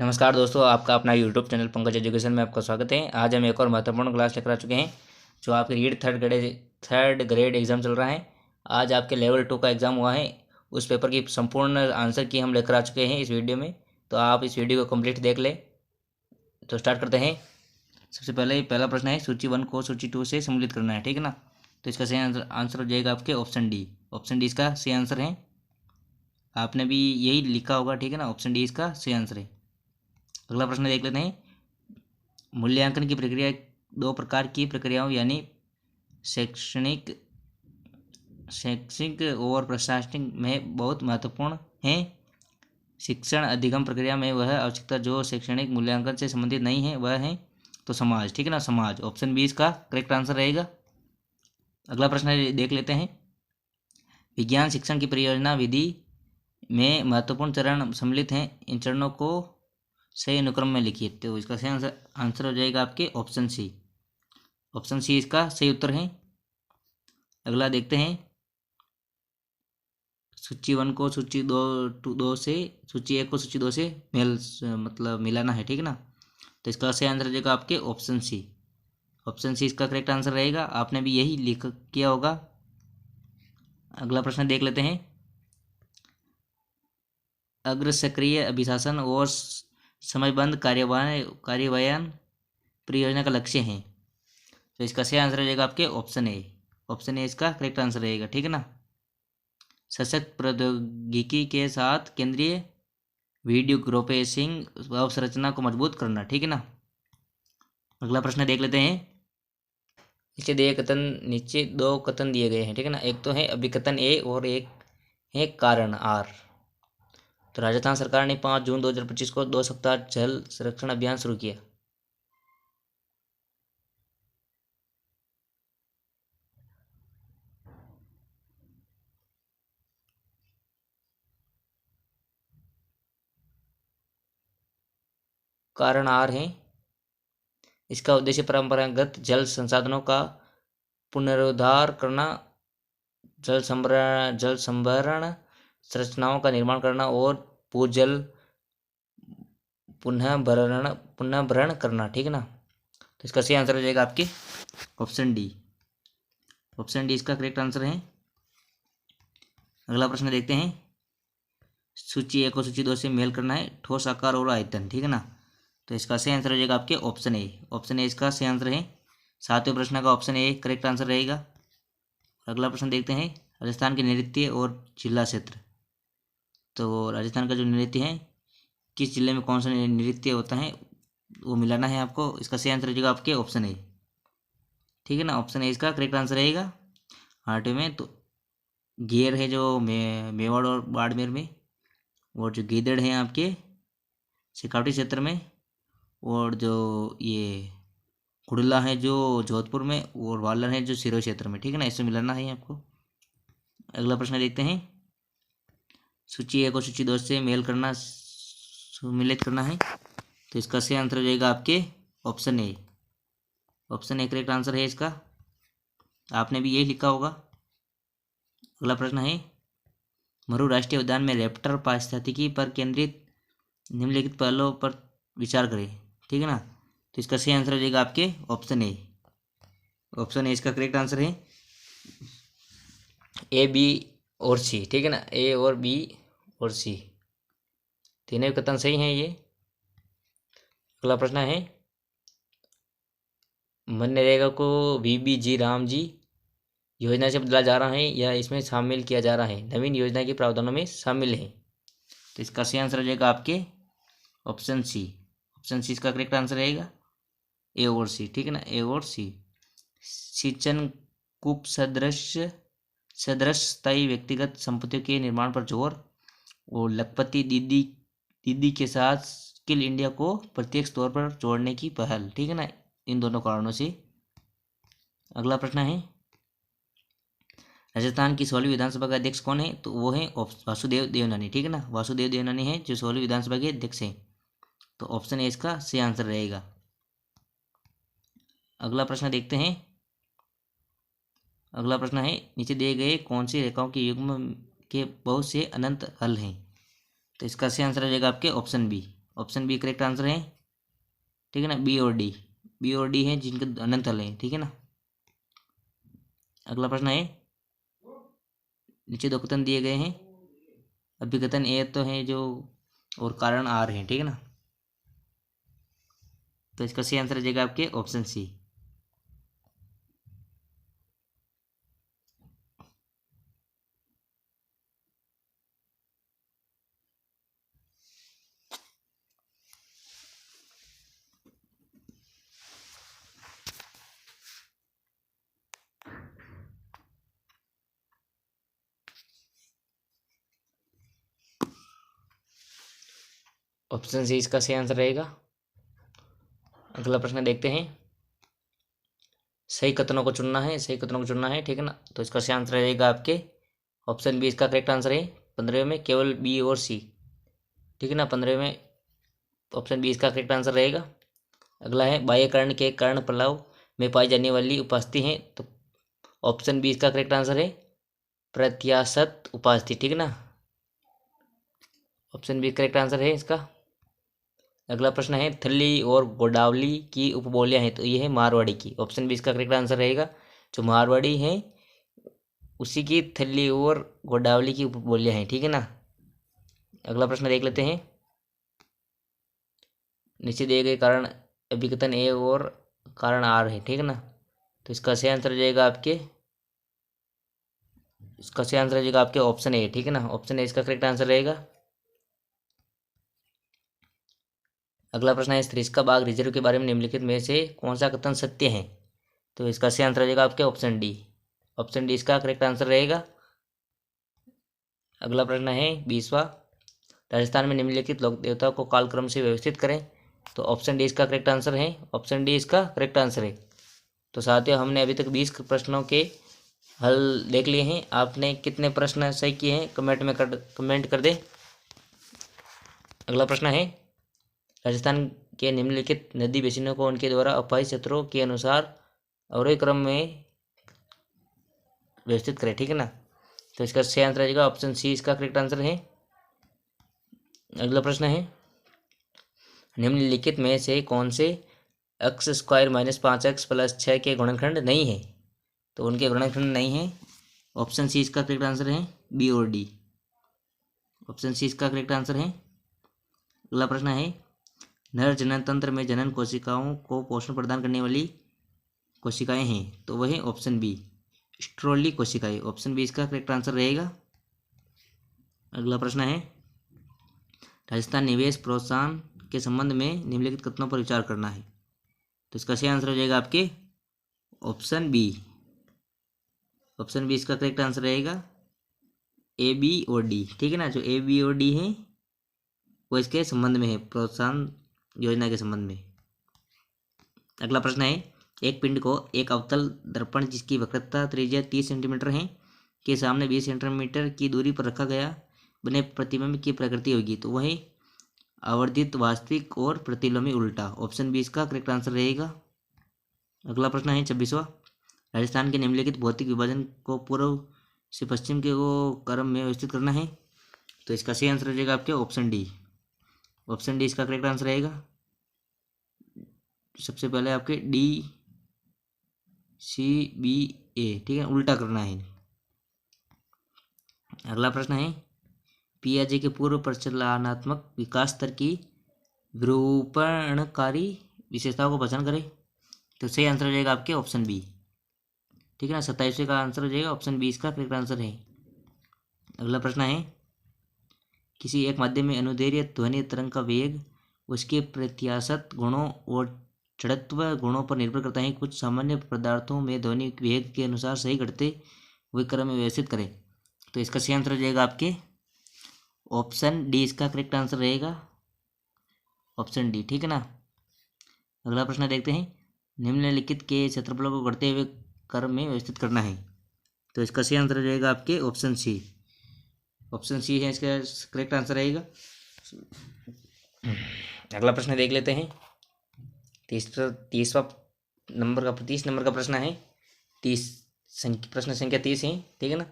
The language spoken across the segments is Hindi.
नमस्कार दोस्तों, आपका अपना यूट्यूब चैनल पंकज एजुकेशन में आपका स्वागत है। आज हम एक और महत्वपूर्ण क्लास लेकर आ चुके हैं जो आपके रीड थर्ड ग्रेड एग्ज़ाम चल रहा है। आज आपके लेवल 2 का एग्ज़ाम हुआ है। उस पेपर की संपूर्ण आंसर की हम लेकर आ चुके हैं इस वीडियो में, तो आप इस वीडियो को कंप्लीट देख लें। तो स्टार्ट करते हैं। सबसे पहले पहला प्रश्न है, सूची 1 को सूची 2 से सम्मिलित करना है, ठीक है ना। तो इसका सही आंसर हो जाएगा आपके ऑप्शन डी। ऑप्शन डी इसका सही आंसर है। आपने भी यही लिखा होगा, ठीक है ना। ऑप्शन डी इसका सही आंसर है। अगला प्रश्न देख लेते हैं। मूल्यांकन की प्रक्रिया दो प्रकार की प्रक्रियाओं यानी शैक्षणिक शैक्षिक और प्रशासनिक में बहुत महत्वपूर्ण है। शिक्षण अधिगम प्रक्रिया में वह आवश्यकता जो शैक्षणिक मूल्यांकन से संबंधित नहीं है वह है तो समाज, ठीक है ना। समाज, ऑप्शन बी इसका करेक्ट आंसर रहेगा। अगला प्रश्न देख लेते हैं। विज्ञान शिक्षण की परियोजना विधि में महत्वपूर्ण चरण सम्मिलित हैं, इन चरणों को सही अनुक्रम में लिखिए। तो इसका सही आंसर हो जाएगा आपके ऑप्शन सी। ऑप्शन सी इसका सही उत्तर है। अगला देखते हैं। सूची 1 को सूची दो से सूची 1 को सूची 2 से मिलाना है, ठीक है ना। तो इसका सही आंसर हो जाएगा आपके ऑप्शन सी। ऑप्शन सी इसका करेक्ट आंसर रहेगा। आपने भी यही लिख किया होगा। अगला प्रश्न देख लेते हैं। अग्र सक्रिय अभिशासन और समयबद्ध कार्यान्वयन परियोजना का लक्ष्य है। तो इसका सही आंसर हो जाएगा आपके ऑप्शन ए। ऑप्शन ए इसका करेक्ट आंसर रहेगा, ठीक है ना। सशक्त प्रौद्योगिकी के साथ केंद्रीय वीडियो ग्रुपिंग अवसंरचना को मजबूत करना, ठीक है ना। अगला प्रश्न देख लेते हैं। नीचे दो कथन दिए गए हैं, ठीक है ना। एक तो है अभिकथन ए और एक है कारण आर। तो राजस्थान सरकार ने 5 जून 2025 को 2 सप्ताह जल संरक्षण अभियान शुरू किया। कारण आर है। इसका उद्देश्य परंपरागत जल संसाधनों का पुनरुद्धार करना, जल संभरण संरचनाओं का निर्माण करना और भूजल पुनः भरण करना, ठीक है ना। तो इसका सही आंसर हो जाएगा आपके ऑप्शन डी। ऑप्शन डी इसका करेक्ट आंसर है। अगला प्रश्न देखते हैं। सूची 1 को सूची 2 से मेल करना है, ठोस आकार और आयतन, ठीक है ना। तो इसका सही आंसर हो जाएगा आपके ऑप्शन ए। ऑप्शन ए इसका सही आंसर है। 7वें प्रश्न का ऑप्शन ए करेक्ट आंसर रहेगा। अगला प्रश्न देखते हैं। राजस्थान के नृत्य और जिला क्षेत्र। तो राजस्थान का जो नृत्य है, किस जिले में कौन सा नृत्य होता है, वो मिलाना है आपको। इसका सही आंसर हो जाएगा आपके ऑप्शन ए, ठीक है ना। ऑप्शन ए इसका करेक्ट आंसर रहेगा। 8वें में तो घेर है जो मेवाड़ और बाड़मेर में, और जो गीदड़ है आपके सिकावटी क्षेत्र में, और जो ये कुड़ला है जो जोधपुर में, और वालर है जो सिरोही क्षेत्र में, ठीक है ना। इससे मिलाना है आपको। अगला प्रश्न देखते हैं। सूची 1 को सूची 2 से मेल करना, सम्मिलित करना है। तो इसका सही आंसर हो जाएगा आपके option A. Option A correct answer है इसका। आपने भी यही लिखा होगा। अगला प्रश्न है। मरु राष्ट्रीय उद्यान में रैप्टर पारिस्थितिकी पर केंद्रित निम्नलिखित पहलुओं पर विचार करें, ठीक है ना। तो इसका सही आंसर हो जाएगा आपके ऑप्शन ए। ऑप्शन ए इसका करेक्ट आंसर है। ए, बी और सी, ठीक है ना। ए और बी और सी तीनों कथन सही हैं ये। अगला प्रश्न है। मनरेगा को VBG राम जी योजना से बदला जा रहा है या इसमें शामिल किया जा रहा है, नवीन योजना के प्रावधानों में शामिल है। तो इसका सही आंसर हो जाएगा आपके ऑप्शन सी। ऑप्शन सी इसका करेक्ट आंसर रहेगा। ए और सी, ठीक है ना। ए और सी। सिंचन कूप सदृश स्थायी व्यक्तिगत संपत्तियों के निर्माण पर जोर, और लखपति दीदी के साथ स्किल इंडिया को प्रत्यक्ष तौर पर जोड़ने की पहल, ठीक है ना। इन दोनों कारणों से। अगला प्रश्न है। राजस्थान की 16वीं विधानसभा का अध्यक्ष कौन है, तो वो है वासुदेव देवनानी, ठीक है ना। वासुदेव देवनानी है जो 16वीं विधानसभा के अध्यक्ष हैं। तो ऑप्शन ए इसका सही आंसर रहेगा। अगला प्रश्न देखते हैं। अगला प्रश्न है। नीचे दिए गए कौन सी रेखाओं के युग्म के बहुत से अनंत हल हैं। तो इसका सही आंसर हो जाएगा आपके option B. Option B correct answer है, ठीक है ना। बी और डी है जिनके अनंत तल है, ठीक है ना। अगला प्रश्न है, नीचे दो कथन दिए गए हैं, अभिकथन ए तो है जो और कारण आर है, ठीक है ना। तो इसका सही आंसर आ जाएगा आपके ऑप्शन सी। ऑप्शन सी इसका सही आंसर रहेगा। अगला प्रश्न देखते हैं, सही कथनों को चुनना है, सही कथनों को चुनना है, ठीक है ना। तो इसका सही आंसर रहेगा आपके ऑप्शन बी इसका करेक्ट आंसर है। 15 में केवल बी और सी, ठीक है ना। 15 में ऑप्शन बी इसका करेक्ट आंसर रहेगा। अगला है, बाह्य कर्ण के कर्ण पलाव में पाई जाने वाली उपास्थि है, तो ऑप्शन बी इसका करेक्ट आंसर है, प्रत्याशत उपास्थि, ठीक है ना। ऑप्शन बी करेक्ट आंसर है इसका। अगला प्रश्न है, थल्ली और गोडावली की उपबोलियां हैं, तो ये है मारवाड़ी की। ऑप्शन बी इसका करेक्ट आंसर रहेगा। जो मारवाड़ी है उसी की थल्ली और गोडावली की उपबोलियां हैं, ठीक है ना। अगला प्रश्न देख लेते हैं, नीचे दिए गए कारण अभिकथन ए और कारण आर है, ठीक है ना। तो इसका सही आंसर हो जाएगा आपके, इसका सही आंसर हो जाएगा आपके ऑप्शन ए, ठीक है ना। ऑप्शन ए इसका करेक्ट आंसर रहेगा। अगला प्रश्न है, सरिस्का बाग रिजर्व के बारे में निम्नलिखित में से कौन सा कथन सत्य है, तो इसका सही आंसर हो जाएगा आपके ऑप्शन डी। ऑप्शन डी इसका करेक्ट आंसर रहेगा। अगला प्रश्न है 20वां, राजस्थान में निम्नलिखित लोक देवताओं को कालक्रम से व्यवस्थित करें, तो ऑप्शन डी इसका करेक्ट आंसर है। ऑप्शन डी इसका करेक्ट आंसर है। तो साथियों, हमने अभी तक 20 प्रश्नों के हल देख लिए हैं। आपने कितने प्रश्न सही किए हैं कमेंट कर दे। अगला प्रश्न है, राजस्थान के निम्नलिखित नदी बेसिनों को उनके द्वारा अपाई क्षेत्रों के अनुसार अवरोही क्रम में व्यवस्थित करें, ठीक है ना। तो इसका सही आंसर रहेगा ऑप्शन सी इसका करेक्ट आंसर है। अगला प्रश्न है, निम्नलिखित में से कौन से x square minus 5x plus 6 के गुणनखंड नहीं है, तो उनके गुणनखंड नहीं है। ऑप्शन सी इसका करेक्ट आंसर है, बी और डी। ऑप्शन सी इसका करेक्ट आंसर है। अगला प्रश्न है, नर जनन तंत्र में जनन कोशिकाओं को पोषण प्रदान करने वाली कोशिकाएं हैं, तो वह ऑप्शन बी स्ट्रोली कोशिकाएं। ऑप्शन बी इसका करेक्ट आंसर रहेगा। अगला प्रश्न है, राजस्थान निवेश प्रोत्साहन के संबंध में निम्नलिखित कथनों पर विचार करना है, तो इसका सही आंसर हो जाएगा आपके ऑप्शन बी। ऑप्शन बी इसका करेक्ट आंसर रहेगा, ए बी और डी, ठीक है ना। जो ए बी और डी है वो इसके संबंध में है, प्रोत्साहन योजना के संबंध में। अगला प्रश्न है, एक पिंड को एक अवतल दर्पण जिसकी वक्रता त्रिज्या 30 सेंटीमीटर है के सामने 20 सेंटीमीटर की दूरी पर रखा गया बने प्रतिबिंब की प्रकृति होगी, तो वही आवर्धित वास्तविक और प्रतिलोमी उल्टा। ऑप्शन बी इसका करेक्ट आंसर रहेगा। अगला प्रश्न है 26वां, राजस्थान के निम्नलिखित भौतिक विभाजन को पूर्व से पश्चिम के वो क्रम में व्यवस्थित करना है, तो इसका सही आंसर हो जाएगा आपके ऑप्शन डी। ऑप्शन डी इसका करेक्ट आंसर रहेगा। सबसे पहले आपके डी सी बी ए, ठीक है, उल्टा करना है। अगला प्रश्न है, पियाजे के पूर्व प्रचलनात्मक विकास स्तर की विरूपणकारी विशेषताओं को पहचान करें, तो सही आंसर हो जाएगा आपके ऑप्शन बी, ठीक है ना। 27वें का आंसर हो जाएगा ऑप्शन बी इसका करेक्ट आंसर है। अगला प्रश्न है, किसी एक माध्यम में अनुदैर्ध्य ध्वनि तरंग का वेग उसके प्रत्याशत गुणों और जड़त्व गुणों पर निर्भर करता है। कुछ सामान्य पदार्थों में ध्वनि वेग के अनुसार सही घटते हुए क्रम में व्यवस्थित करें, तो इसका सही आंसर हो जाएगा आपके ऑप्शन डी इसका करेक्ट आंसर रहेगा। ऑप्शन डी, ठीक है ना। अगला प्रश्न देखते हैं, निम्नलिखित के क्षेत्रफलों को घटते हुए क्रम में व्यवस्थित करना है, तो इसका सही आंसर हो जाएगा आपके ऑप्शन सी। ऑप्शन सी है इसका करेक्ट आंसर रहेगा। अगला प्रश्न देख लेते हैं, 30 नंबर का प्रश्न है। प्रश्न संख्या 30 है, ठीक है ना।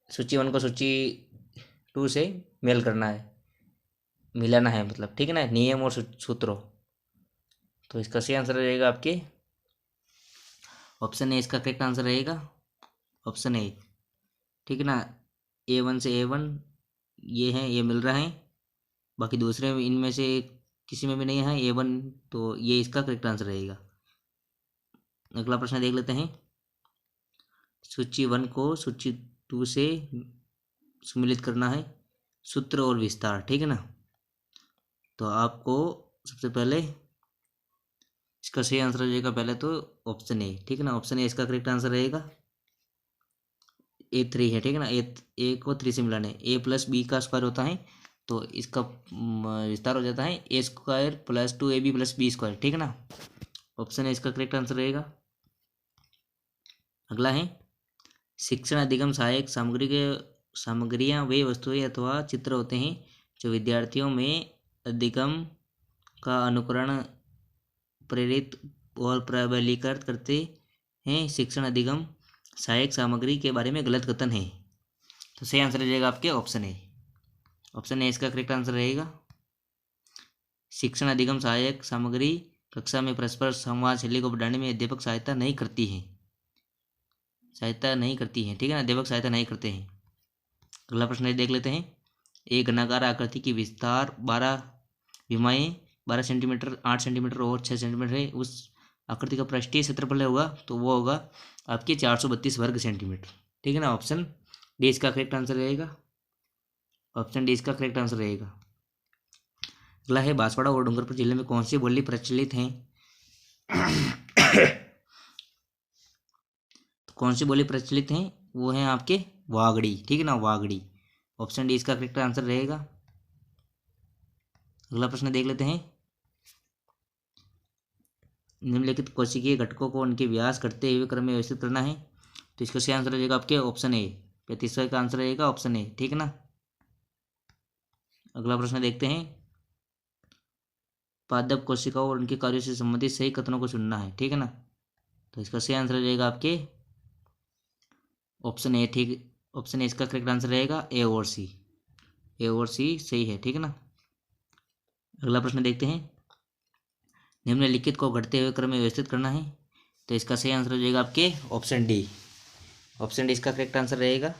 सूची 1 को सूची 2 से मेल करना है। मिलाना है, मतलब ठीक है ना, नियम और सूत्रों। तो इसका सही आंसर रहेगा आपके ऑप्शन ए, इसका करेक्ट आंसर रहेगा ऑप्शन ए, ठीक है ना। A1 से A1 ये है, ये मिल रहा है, बाकी दूसरे इनमें से किसी में भी नहीं है A1, तो ये इसका करेक्ट आंसर रहेगा। अगला प्रश्न देख लेते हैं। सूची 1 को सूची 2 से सम्मिलित करना है, सूत्र और विस्तार, ठीक है ना। तो आपको सबसे पहले इसका सही आंसर रहेगा पहले तो ऑप्शन ए, ठीक है ना। ऑप्शन ए इसका करेक्ट आंसर रहेगा। A3 है, ठीक है ना। ए को 3 से मिलाने, A+B का स्क्वायर होता है, तो इसका विस्तार हो जाता है A² + 2AB + B², ठीक है ना। ऑप्शन ए इसका करेक्ट आंसर रहेगा। अगला है शिक्षण अधिगम सहायक सामग्री के सामग्रियाँ वे वस्तुएं अथवा चित्र होते हैं जो विद्यार्थियों में अधिगम का अनुकरण प्रेरित और प्रबलीकृत करते हैं। शिक्षण अधिगम सहायक सामग्री के बारे में गलत कथन है, तो सही आंसर रहेगा आपके ऑप्शन ए। ऑप्शन ए इसका करेक्ट आंसर रहेगा। शिक्षण अधिगम सहायक सामग्री कक्षा में परस्पर संवाद शैली को बढ़ाने में अध्यापक सहायता नहीं करती है, ठीक है ना। अध्यापक सहायता नहीं करते हैं। अगला प्रश्न देख लेते हैं। एक घनाकार आकृति की विस्तार 12 विमाएँ 12 सेंटीमीटर, 8 सेंटीमीटर और 6 सेंटीमीटर है। उस आकृति का पृष्ठीय क्षेत्रफल होगा तो वो होगा आपके 432 वर्ग सेंटीमीटर, ठीक है ना। ऑप्शन डी इसका करेक्ट आंसर रहेगा। ऑप्शन डी इसका करेक्ट आंसर रहेगा। अगला है बांसवाड़ा और डूंगरपुर जिले में कौन सी बोली प्रचलित है। तो कौन सी बोली प्रचलित है, वो है आपके वागड़ी, ठीक है ना, वागड़ी। ऑप्शन डी इसका करेक्ट आंसर रहेगा। अगला प्रश्न देख लेते हैं। निम्नलिखित कोशिकीय घटकों को उनके व्यास करते हुए क्रम में व्यवस्थित करना है, तो इसका सही आंसर रहेगा आपके ऑप्शन ए। 35वां का आंसर रहेगा ऑप्शन ए, ठीक है ना। अगला प्रश्न देखते हैं। पादप कोशिकाओं और उनके कार्यों से संबंधित सही कथनों को चुनना है, ठीक है ना। तो इसका सही आंसर रहेगा आपके ऑप्शन ए, ठीक। ऑप्शन ए इसका करेक्ट आंसर रहेगा। ए और सी, ए और सी सही है, ठीक है ना। अगला प्रश्न देखते हैं। निम्नलिखित को घटते हुए क्रम में व्यवस्थित करना है, तो इसका सही आंसर हो जाएगा आपके ऑप्शन डी। ऑप्शन डी इसका करेक्ट आंसर रहेगा,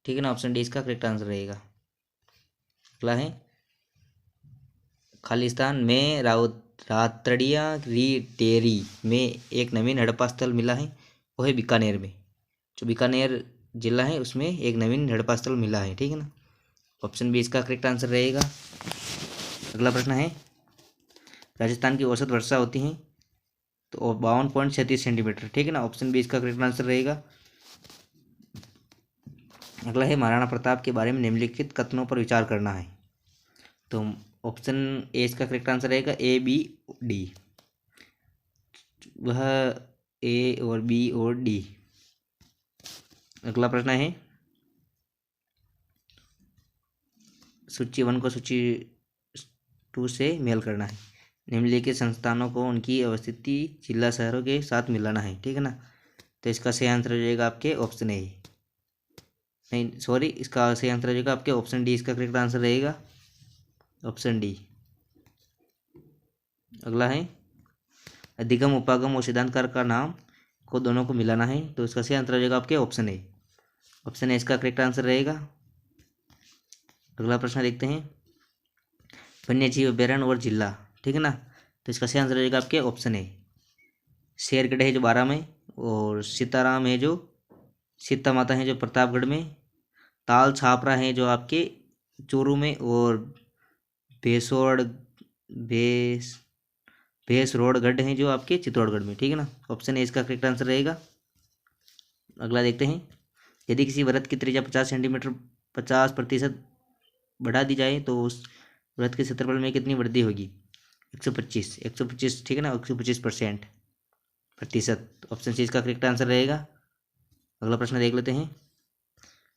ठीक है ना। ऑप्शन डी इसका करेक्ट आंसर रहेगा। अगला है खालिस्तान में रातड़िया री डेयरी में एक नवीन हड़प्पा स्थल मिला है, वो है बीकानेर में। जो बीकानेर जिला है उसमें एक नवीन हड़प्पा स्थल मिला है, ठीक है ना। ऑप्शन बी इसका करेक्ट आंसर रहेगा। अगला प्रश्न है। राजस्थान की औसत वर्षा होती है तो 52.36 सेंटीमीटर, ठीक है ना। ऑप्शन बी इसका करेक्ट आंसर रहेगा। अगला है महाराणा प्रताप के बारे में निम्नलिखित कथनों पर विचार करना है, तो ऑप्शन ए इसका करेक्ट आंसर रहेगा। ए बी डी, वह ए और बी और डी। अगला प्रश्न है। सूची 1 को सूची 2 से मेल करना है। निम्नलिखित संस्थानों को उनकी अवस्थिति जिला शहरों के साथ मिलाना है, ठीक है ना। तो इसका सही आंसर हो जाएगा आपके ऑप्शन ए, नहीं सॉरी, इसका सही आंसर हो जाएगा आपके ऑप्शन डी, इसका करेक्ट आंसर रहेगा ऑप्शन डी। अगला है अधिगम उपागम और सिद्धांतकार का नाम को दोनों को मिलाना है, तो इसका सही आंसर हो जाएगा आपके ऑप्शन ए। ऑप्शन ए इसका करेक्ट आंसर रहेगा। अगला प्रश्न देखते हैं। वन्य जीव अभ्यारण्य और जिला, ठीक है ना, तो इसका सही आंसर हो जाएगा आपके ऑप्शन ए। शेरगढ़ है जो 12 में, और सीताराम है जो सीता माता है जो प्रतापगढ़ में, ताल छापरा है जो आपके चूरू में, और भेसोड़ भेसरोड़गढ़ है जो आपके चित्तौड़गढ़ में, ठीक है ना। ऑप्शन ए इसका करेक्ट आंसर रहेगा। अगला देखते हैं। यदि किसी वृत्त की त्रिज्या 50 सेंटीमीटर 50% बढ़ा दी जाए तो उस वृत्त के क्षेत्रफल में कितनी वृद्धि होगी। 125, ठीक है ना, 125% प्रतिशत। ऑप्शन सी इसका करेक्ट आंसर रहेगा। अगला प्रश्न देख लेते हैं।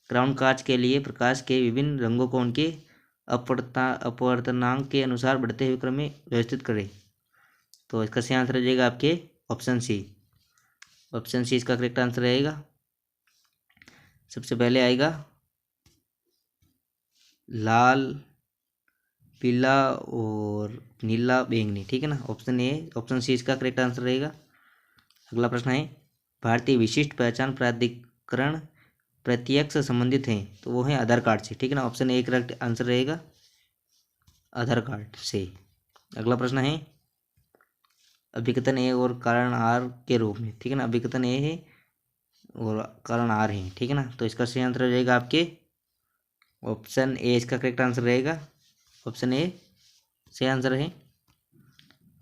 क्राउन कांच के लिए प्रकाश के विभिन्न रंगों को उनके अपवर्तनांक के अनुसार बढ़ते हुए क्रम में व्यवस्थित करें, तो इसका सही आंसर हो जाएगा आपके ऑप्शन सी। ऑप्शन सी इसका करेक्ट आंसर रहेगा। सबसे पहले आएगा लाल, पीला और नीला बैंगनी, ठीक है ना। ऑप्शन ए, ऑप्शन सी इसका करेक्ट आंसर रहेगा। अगला प्रश्न है भारतीय विशिष्ट पहचान प्राधिकरण प्रत्यक्ष संबंधित हैं तो वो है आधार कार्ड से, ठीक है ना। ऑप्शन ए करेक्ट आंसर रहेगा, आधार कार्ड से। अगला प्रश्न है अभिकथन ए और कारण आर के रूप में, ठीक है ना। अभिकथन ए है और कारण आर है, ठीक है ना। तो इसका सही आंसर हो जाएगा आपके ऑप्शन ए, इसका करेक्ट आंसर रहेगा। ऑप्शन ए सही आंसर है।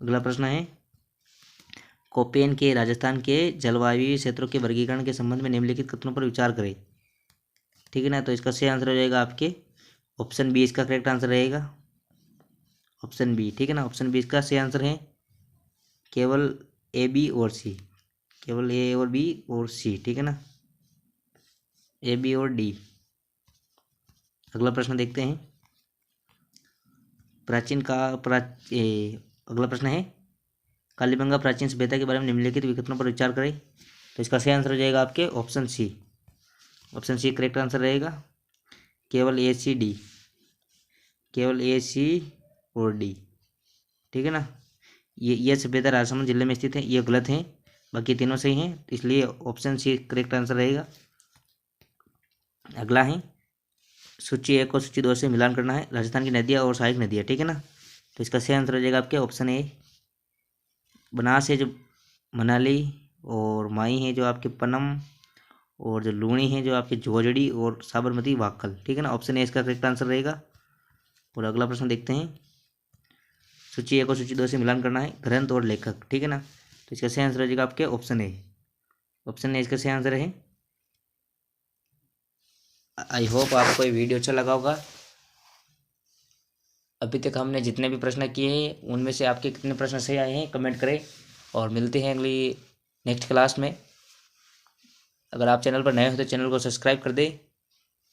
अगला प्रश्न है कोपेन के राजस्थान के जलवायु क्षेत्रों के वर्गीकरण के संबंध में निम्नलिखित कथनों पर विचार करें, ठीक है ना। तो इसका सही आंसर हो जाएगा आपके ऑप्शन बी, इसका करेक्ट आंसर रहेगा। ऑप्शन बी, ठीक है ना। ऑप्शन बी इसका सही आंसर है। केवल ए, बी और सी, केवल ए और बी और सी, ठीक है ना। ए, बी और डी। अगला प्रश्न देखते हैं अगला प्रश्न है कालीबंगा प्राचीन सभ्यता के बारे में निम्नलिखित विकल्पों पर विचार करें। तो इसका सही आंसर हो जाएगा आपके option C. Option C correct answer रहेगा। केवल ए, सी, डी, केवल ए, सी और डी, ठीक है ना। ये सभ्यता राजसमंद जिले में स्थित है, ये गलत है, बाकी तीनों सही हैं, इसलिए ऑप्शन सी करेक्ट आंसर रहेगा। अगला है सूची 1 और सूची 2 से मिलान करना है राजस्थान की नदियाँ और सहायक नदियाँ, ठीक है ना। तो इसका सही आंसर हो जाएगा आपके ऑप्शन ए। बनास है जो मनाली, और माई है जो आपके पनम, और जो लूणी है जो आपके जोजड़ी, और साबरमती वाक्कल, ठीक है ना। ऑप्शन ए इसका करेक्ट आंसर रहेगा। और अगला प्रश्न देखते हैं सूची 1 और सूची 2 से मिलान करना है ग्रंथ और लेखक, ठीक है ना। तो इसका सही आंसर हो जाएगा आपके ऑप्शन ए। ऑप्शन ए इसका सही आंसर है। आई होप आपको ये वीडियो अच्छा लगा होगा। अभी तक हमने जितने भी प्रश्न किए हैं उनमें से आपके कितने प्रश्न सही आए हैं कमेंट करें, और मिलते हैं अगली नेक्स्ट क्लास में। अगर आप चैनल पर नए हो तो चैनल को सब्सक्राइब कर दें,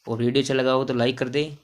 और वीडियो अच्छा लगा हो तो लाइक कर दें।